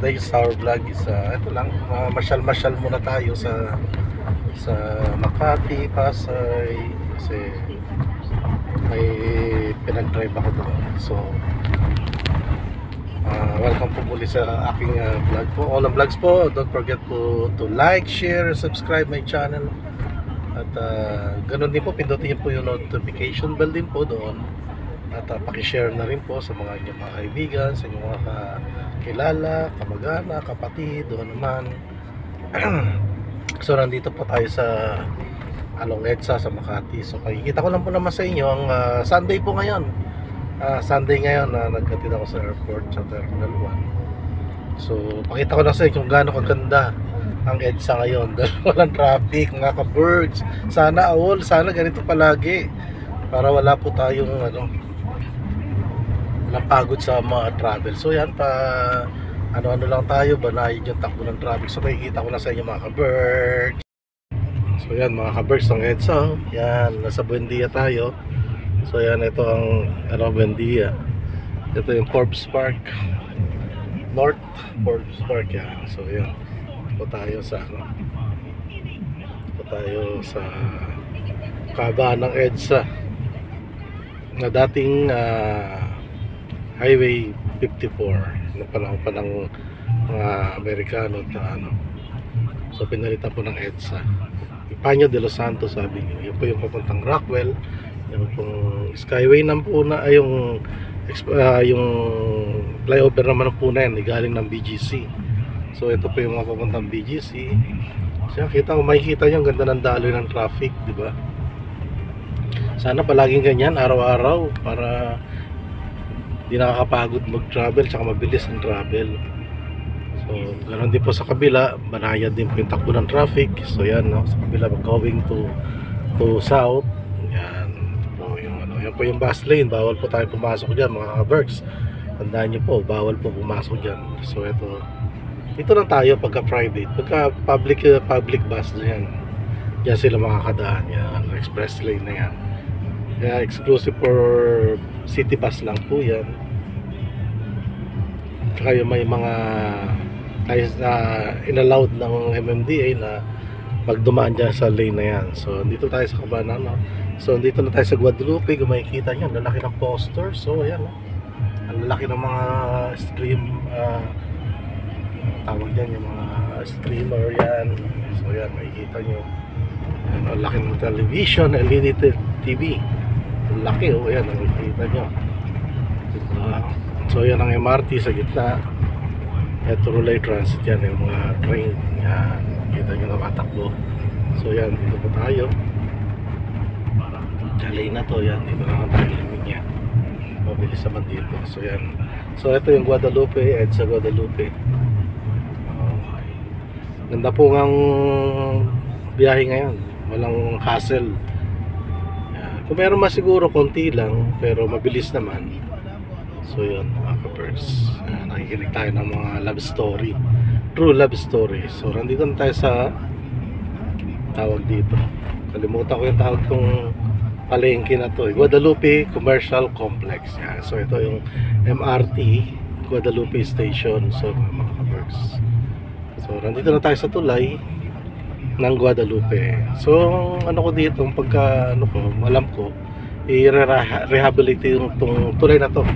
today's our vlog is ito lang, masyal-masyal muna tayo sa Makati, Pasay kasi may pinag-drive ako doon. So welcome po muli sa aking vlog po. All the vlogs po, don't forget to like, share, subscribe my channel. At ganun din po, pindutin po yung notification bell din po doon. At pakishare na rin po sa mga inyong mga kaibigan, sa inyong mga kilala, kamag-anak, kapatid, doon naman. So nandito po tayo sa Along EDSA sa Makati. So makikita ko lang po naman sa inyo ang Sunday po ngayon. Sunday ngayon na nagkatid ako sa airport sa Terminal 1. So pakita ko lang sa inyo kung gaano kaganda ang EDSA ngayon dahil walang traffic, mga ka-birds. Sana sana ganito palagi para wala po tayong walang pagod sa mga travel. So yan, ano lang tayo, banayin yung takbo ng traffic. So makikita ko na sa inyo mga ka-birds. So yan mga ka-birds ng EDSA. Yan, nasa Buendia tayo. So yan, ito ang Buendia. Ito yung Forbes Park, North Forbes Park yan. So yan, ito tayo sa kabaan ng EDSA na dating Highway 54 na panahon pa ng mga Amerikano at so pinalitan po ng EDSA. Ipanyo de Los Santos sabi niyo. Yan po yung papuntang Rockwell. Yung pong Skyway na po na ay yung flyover naman po na yan, galing ng BGC. So ito po yung mga papuntang BGC. So makikita nyo ang ganda ng daloy ng traffic, di ba? Sana palaging ganyan araw-araw para di nakakapagod mag-travel tsaka mabilis ang travel. So ganoon din po sa kabila, banayad din po yung takbo ng traffic. So yan, no? Sa kabila going to south. Yan po yung yan po yung bus lane, bawal po tayo pumasok diyan mga ka-birds. Tandaan niyo po, bawal po pumasok diyan. So dito lang tayo pagka private, pagka public bus na yan. Yan sila makakadaan, yan express lane na yan. Kaya exclusive for city bus lang po yan. Tsaka yung may mga inallowed ng MMDA na magdumaan dyan sa lane na yan. So dito tayo sa Cabanan, no? So dito na tayo sa Guadalupe. Kung makikita nyo, lalaki ng poster. So ayan, no? Ang lalaki ng mga stream tawag dyan, yung mga streamer yan. So yan, makikita nyo. Ang laki ng television, LED TV. Ang laki, yan, nakikita nyo. So yan ang MRT sa gitna. Ito Rulay Transit, yan yung mga train. Yan, kita nyo na matakbo. So yan, dito po tayo. Kalay na to, yan, dito naman tayo limit niya. Mabilis naman dito. So yan. So ito yung Guadalupe, EDSA Guadalupe. Ganda po ng biyahe ngayon. Walang hassle. Kung meron masiguro konti lang, pero mabilis naman. So yun mga ka-birds, nakikinig tayo ng mga love story, true love story. So nandito na tayo sa tawag dito, kalimutan ko yung tawag tong palengke na to, Guadalupe Commercial Complex. Yan. So ito yung MRT Guadalupe Station. So mga ka-birds, so nandito na tayo sa tulay ng Guadalupe. So ano ko dito, pagka alam ko, i-rehabilitate yung tulay na to.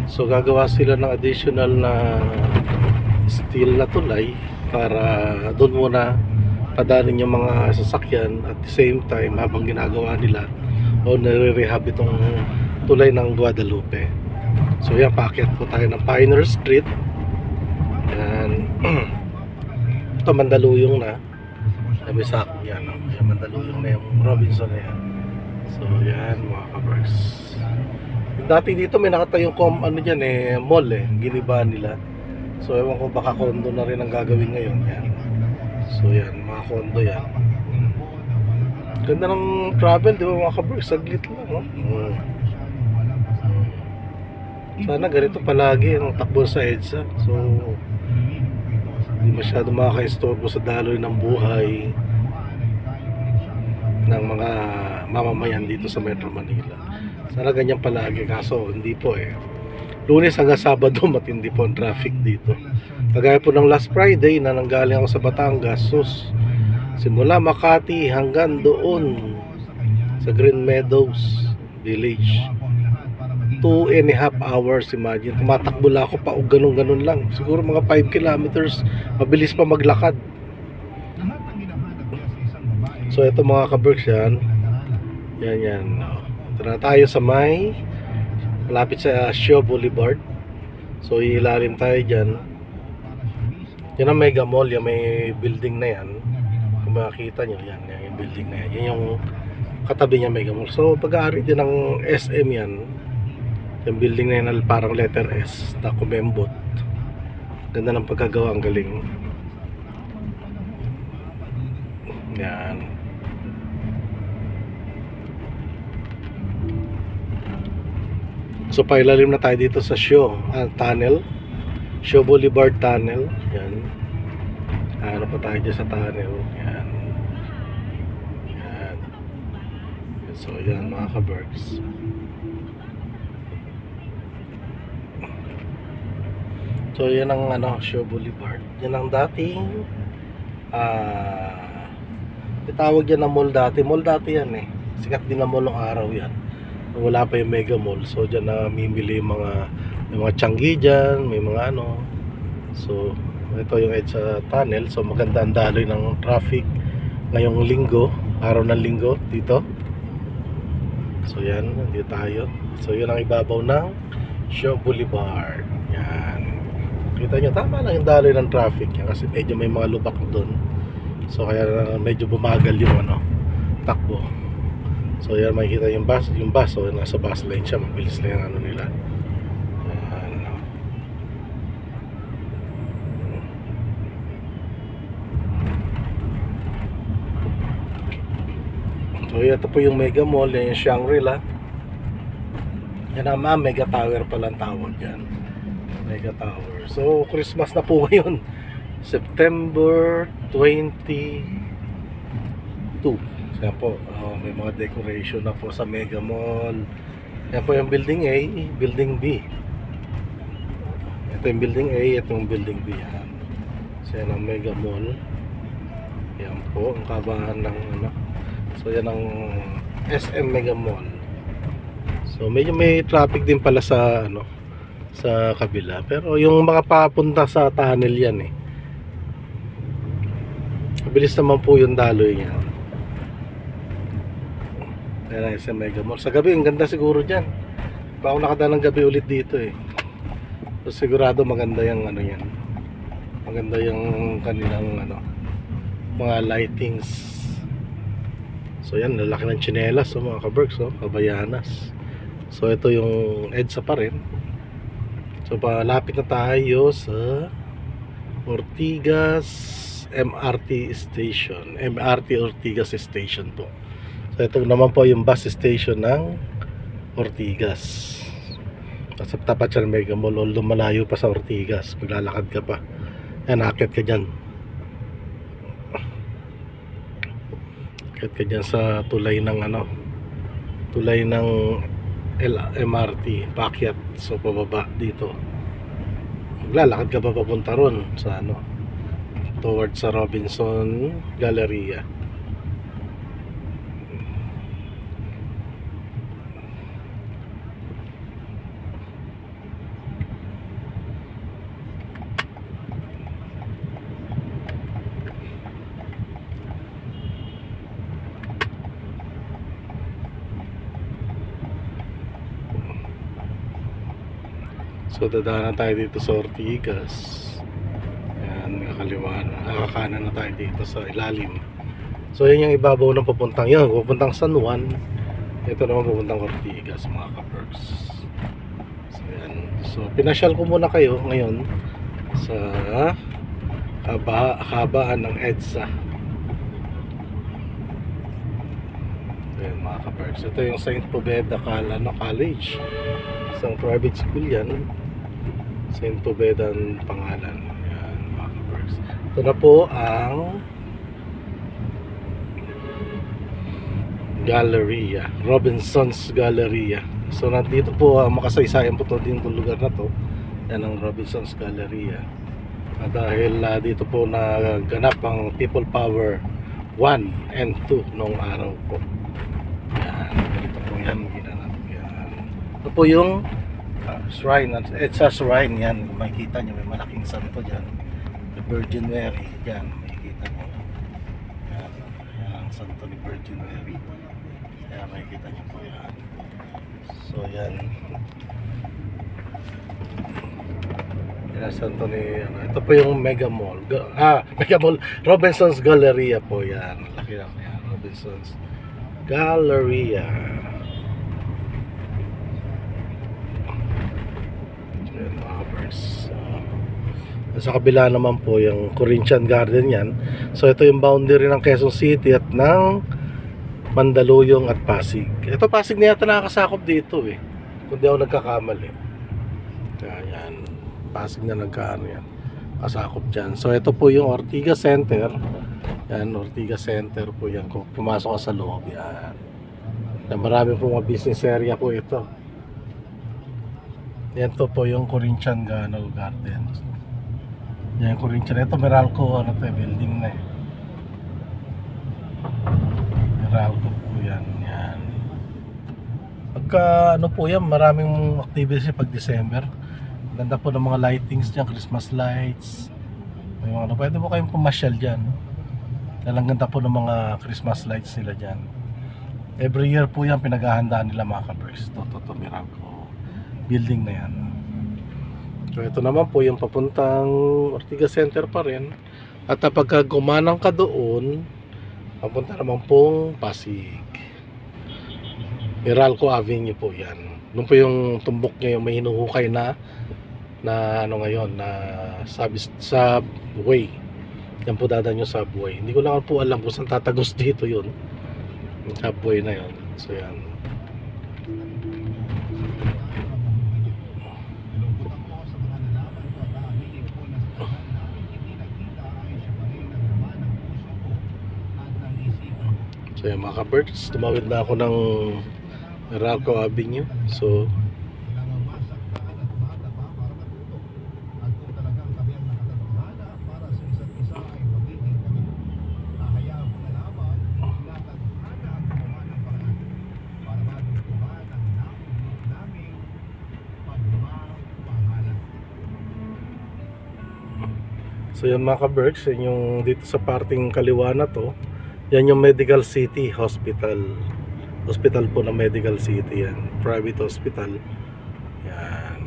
So gagawa sila ng additional na steel na tulay para doon muna padanin yung mga sasakyan at the same time habang ginagawa nila o nire-rehab itong tulay ng Guadalupe. So yan, paakyat po tayo ng Pioneer Street. Yan. Ito Mandaluyong na. Nabisako yan, no? Yan, Mandaluyong na yung Robinson na yan. So yan mga ka-birds. Dati dito may nakatayong mall giniba nila. So ewan ko, baka condo na rin ang gagawin ngayon. Yan. So yan, mga condo yan. Ganda ng travel, di ba mga ka-birds? Saglit lang, no? Sana ganito palagi ang takbo sa EDSA. So hindi masyado makaka-istorbo sa daloy ng buhay ng mga mamamayan dito sa Metro Manila. Sana ganyan palagi, kaso hindi po Lunes hanggang Sabado matindi po ang traffic dito. Kagaya po ng last Friday na nanggaling ako sa Batangas, sus, simula Makati hanggang doon sa Green Meadows Village, 2.5 hours. Imagine, tumatakbo lang ako pa o ganun-ganun lang, siguro mga 5 kilometers, mabilis pa maglakad. So ito mga ka-Berks, yan ito na tayo sa may malapit sa Shaw Boulevard. So ilalim tayo dyan. Yan ang Mega Mall, yung may building na yan. Kung makikita nyo, yan yung building na yan. Yan yung katabi niya Mega Mall. So pag-aari din ng SM yan. Yung building na yan parang letter S na kumembot. Ganda ng pagkagawa, ang galing. Yan. So pailalim na tayo dito sa Shaw Tunnel, Shaw Boulevard Tunnel. Yan. Ano pa tayo dyan sa tunnel. Yan. Yan. So yan mga ka-Berks. So yan ang Shaw Boulevard. Yan ang dating itawag yan na mall dati. Mall dati yan eh. Sikat din na mall ng araw yan. Wala pa yung Mega Mall. So dyan na mimili yung mga tiyanggi dyan, may mga So ito yung edge sa tunnel. So maganda ang daloy ng traffic ngayong linggo, araw ng linggo dito. So yan, dito tayo. So yun ang ibabaw ng Shaw Boulevard. Yan. Kita nyo, tama lang yung daloy ng traffic yan kasi medyo may mga lubak doon. So kaya medyo bumagal yung takbo. So yan, makikita yung bus. So nasa bus lane siya, mabilis na yung nila. So ito po yung Mega Mall, yan yung Shangri-La. Yan naman, Mega Tower pala ang tawag dyan. Mega Tower. So Christmas na po ngayon, September 22. Yan po, may mga decoration na po sa Mega Mall. Yan po yung building A, building B. Ito yung building A, ito yung building B. Yan. So yan ang Mega Mall. Yan po, ang kabahan ng So yan ang SM Mega Mall. So medyo may traffic din pala sa sa kabila. Pero yung mga papunta sa tunnel yan eh. Mabilis naman po yung daloy niya. Yan sa Mega Mall. Sa gabi, ang ganda siguro dyan. Pa ako nakadaan ng gabi ulit dito eh. So sigurado maganda yung yan. Maganda yung kanilang mga lightings. So yan, lalaki ng tsinelas mga ka-Berks, Kabayanas. So ito yung EDSA pa rin. So palapit na tayo sa Ortigas MRT Station. MRT Ortigas Station po. So ito naman po yung bus station ng Ortigas. Sa tapat siya ng Mega Mall, although malayo pa sa Ortigas. Maglalakad ka pa. Yan, akit ka dyan. Akit ka dyan sa tulay ng tulay ng MRT, paakyat. So pababa dito. Maglalakad ka pa papunta ron sa towards sa Robinson Galleria. So dadaanan tayo dito sa Ortigas. Ayan, nakakanan na tayo dito sa ilalim. So yan yung ibabaw ng papuntang yan, papuntang San Juan. Ito naman papuntang Ortigas mga ka-Berks. So yan. So pinasyal ko muna kayo ngayon sa habaan ng EDSA. Ayan mga ka-Berks. Ito yung St. Poveda College. Isang private school yan. St. Poveda ang pangalan. Yan, mga ka-Berks. Ito na po ang Galleria, Robinson's Galleria. So nandito po, makasaysayan po to din itong lugar na to. Yan ang Robinson's Galleria. Dahil dito po naganap ang People Power 1 and 2 noong araw po. Yan, ganito po yan ginanap. Yan. Ito po yung shrine. It's a shrine yan. Makikita nyo, may malaking santo dyan. The Virgin Mary. Yan, makikita nyo. Yan, yan ang santo ni Virgin Mary. Yan, makikita nyo po yan. So yan. Yan ang santo ni, ito po yung Mega Mall. Mega Mall. Robinson's Galleria po yan. Laki lang yan. Robinson's Galleria. Yan mga birds. Sa kabila naman po yung Corinthian Garden yan. So ito yung boundary ng Quezon City at ng Mandaluyong at Pasig. Ito Pasig na yata nakakasakop dito eh. Kung di ako nagkakamali. Yan. Pasig na nagkaano yan. Kasakop dyan. So ito po yung Ortigas Center. Yan, Ortigas Center po yan. Kung pumasok ka sa loob yan. Yan, marami po mga business area po ito. Yan to po yung Corinthian Gardens. Yan yung Corinthian. Ito Meralco building na eh. Meralco po yan. Yan. Pagka ano po yan, maraming activities pag December. Ganda po ng mga lightings dyan, Christmas lights. May mga ano, pwede po kayong pumasyal dyan. Dahil ang ganda po ng mga Christmas lights nila dyan. Every year po yan pinaghahandaan nila mga kabers. Ito Meralco building na yan. So ito naman po yung papuntang Ortigas Center pa rin. At pagka gumanang ka doon, papunta naman pong Pasig. Meralco Avenue po yan. Doon po yung tumbok niya, yung may hinuhukay na ano ngayon, na subway. Yan po dadaan yung subway. Hindi ko lang po alam kung saan tatagos dito yun. Yung subway na yun. So yan. So yan mga ka-birds, tumawid na ako ng Meralco Avenue. So yan mga ka-berks, yung dito sa parting kaliwa na to, yan yung Medical City Hospital. Hospital po na Medical City yan. Private hospital. Yan.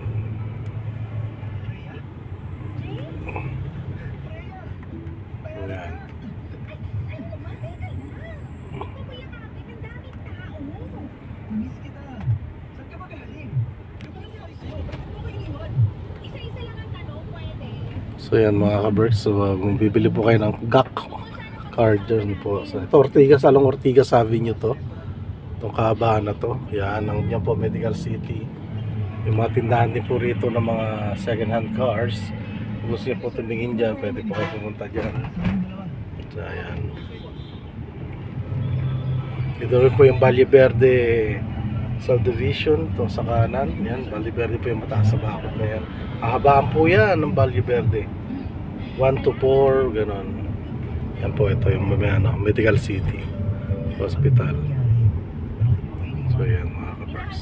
Yan. So yan mga ka-berks, so kung bibili po kayo ng GAC card dyan po. So ito Ortigas, along Ortigas Avenue to. Itong kahabaan na to. Yan po Medical City. Yung mga tindahan din po rito ng mga second hand cars. Kung gusto nyo po tumingin dyan, pwede po kayo pumunta dyan. So yan. Dito rin po yung Valle Verde subdivision to sa kanan. Yan, Valle Verde po yung mataas sa bakod na yan. Kahabaan po yan ng Valle Verde. 1 to 4, ganon. Yan po, ito yung Medical City Hospital. So yan mga ka-birds.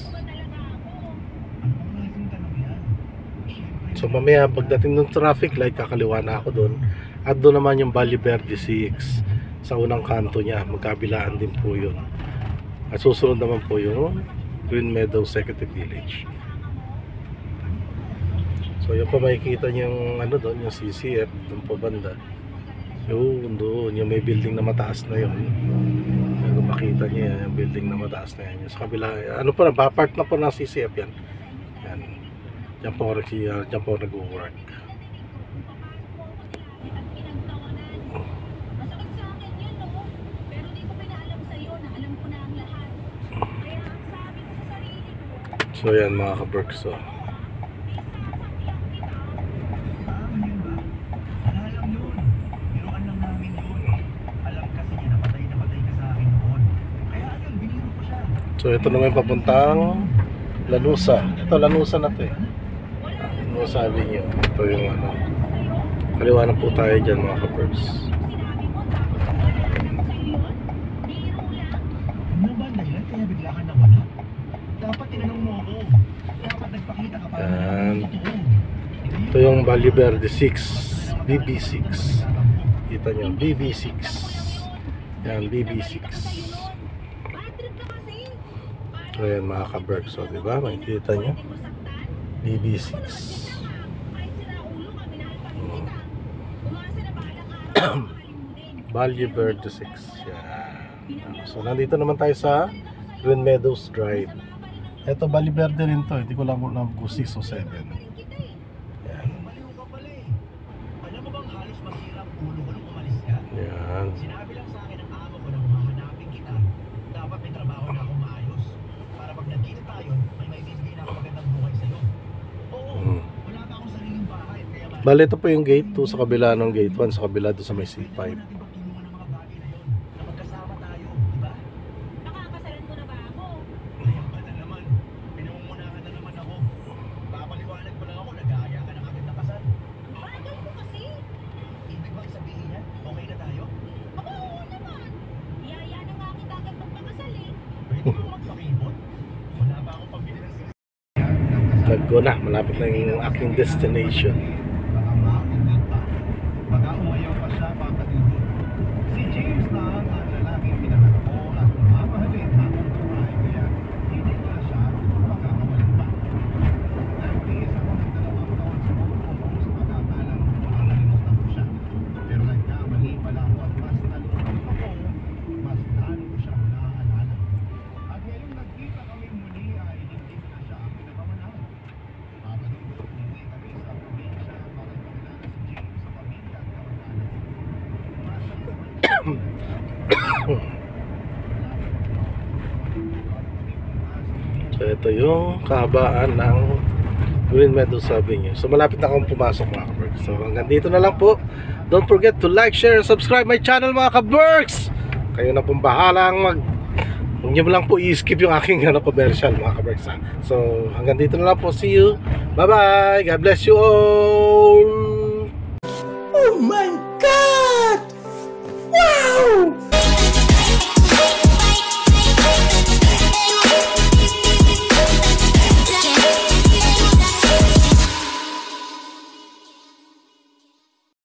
So mamaya pagdating ng traffic light, kakaliwa na ako doon. At doon naman yung Valle Verde 6 sa unang kanto niya, magkabilaan din po yun. At susunod naman po yung Green Meadow Executive Village. So yun po, makikita niyo yung ano doon, yung CCF doon po banda. Yun doon, yung may building na mataas na yun. Kung makita niyo yung building na mataas na yan. Sa kabila, ano po na, part na po ng CCF yan. Yan. Diyan po nag-work. So yan mga ka-berks. So ito naman papuntang Lanusa. Ito, Lanusa na to eh. Lanusa Avenue. Ito yung ano. Kaliwa na po tayo dyan mga ka-birds. Yan. Ito yung Valle Verde 6. BB6. Kita nyo, BB6. Yan, BB6. Ayan mga ka-birds. So, diba? Makikita nyo. BB6. Valle Verde 6. Yan. So, nandito naman tayo sa Green Meadows Drive. Ito, Valle Verde rin to. Hindi ko lang kung 6 o 7. Yan. Yan. Sinabi lang sa akin ng amo ko na mahanapin kita. Dapat may trabaho na akong maayos. Para pag nagkita tayo, may maibibigay na ako magandang buhay sa'yo. Oo, wala pa akong sariling bahay. Bale, ito po yung gate 2 sa kabila ng gate 1. Sa kabila doon sa may C5. Naggo na, malapit na yung aking destination. Baka umayaw pa siya papatid. Si James lang ang lalaking pinahanap ko at mamahalin habang buhay, kaya hindi ko na siya makakawalan pa. Nagtiis ako ng 2 taon sa pagkumpong sa pag-akalang makakalimutan ko siya. Pero nagkamali pala ako at mas nalulungkot ako, mas lalo ko siyang naaalala. At ngayong nagkita kami muli ay hindi ko na siya pinagmamanahan. Papadudod, hindi kami sa probinsya para ipakilala si James sa pamilya at kamag-anak. So ito yung kahabaan ng Green Meadows Avenue. So malapit na akong pumasok mga ka-birds. So hanggang dito na lang po. Don't forget to like, share, and subscribe my channel mga ka-birds. Kayo na pong bahalang huwag nyo lang po i-skip yung aking commercial mga ka-birds. So hanggang dito na lang po. See you. Bye bye. God bless you all. Oh my God!